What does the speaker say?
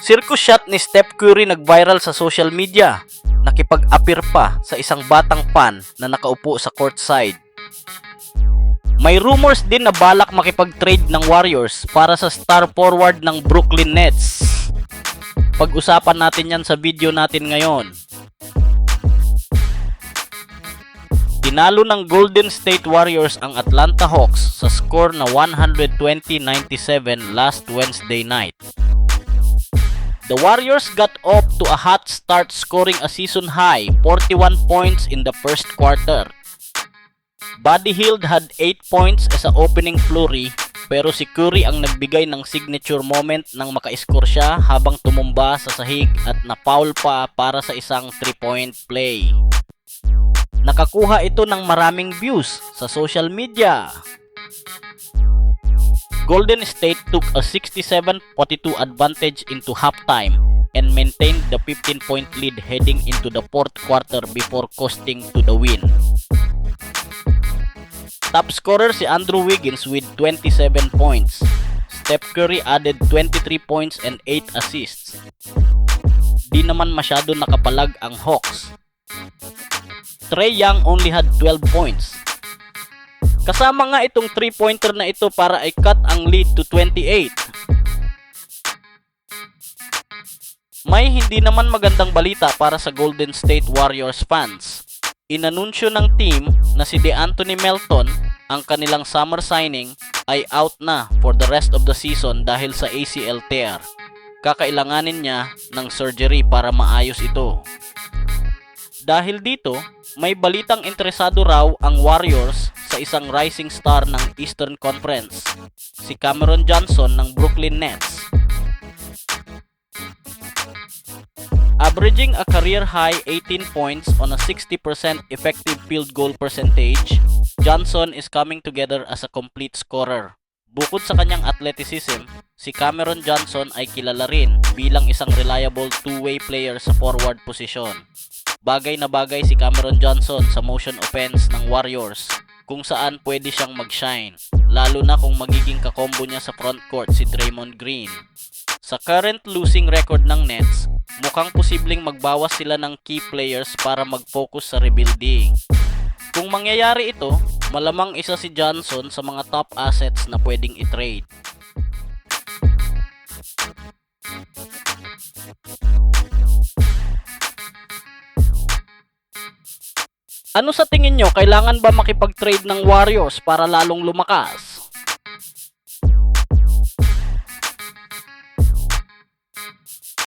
Circus shot ni Steph Curry nag-viral sa social media. Nakipag-appear pa sa isang batang fan na nakaupo sa courtside. May rumors din na balak makipag-trade ng Warriors para sa star forward ng Brooklyn Nets. Pag-usapan natin yan sa video natin ngayon. Tinalo ng Golden State Warriors ang Atlanta Hawks sa score na 120-97 last Wednesday night. The Warriors got off to a hot start, scoring a season-high 41 points in the first quarter. Buddy Hield had 8 points as a opening flurry, pero si Curry ang nagbigay ng signature moment nang maka-score siya habang tumumba sa sahig at na-foul pa para sa isang 3-point play. Nakakuha ito ng maraming views sa social media. Golden State took a 67-42 advantage into halftime and maintained the 15-point lead heading into the fourth quarter before coasting to the win. Top scorer si Andrew Wiggins with 27 points. Steph Curry added 23 points and 8 assists. Di naman masyado nakapalag ang Hawks. Trae Young only had 12 points. Kasama nga itong 3-pointer na ito para i-cut ang lead to 28. May hindi naman magandang balita para sa Golden State Warriors fans. Inanunsyo ng team na si DeAnthony Melton, ang kanilang summer signing, ay out na for the rest of the season dahil sa ACL tear. Kakailanganin niya ng surgery para maayos ito. Dahil dito, may balitang interesado raw ang Warriors sa isang rising star ng Eastern Conference, si Cameron Johnson ng Brooklyn Nets. Averaging a career-high 18 points on a 60% effective field goal percentage, Johnson is coming together as a complete scorer. Bukod sa kanyang athleticism, si Cameron Johnson ay kilala rin bilang isang reliable two-way player sa forward position. Bagay na bagay si Cameron Johnson sa motion offense ng Warriors, kung saan pwede siyang mag-shine, lalo na kung magiging kakombo niya sa front court si Draymond Green. Sa current losing record ng Nets, mukhang posibleng magbawas sila ng key players para mag-focus sa rebuilding. Kung mangyayari ito, malamang isa si Johnson sa mga top assets na pwedeng i-trade. Ano sa tingin nyo, kailangan ba makipag-trade ng Warriors para lalong lumakas?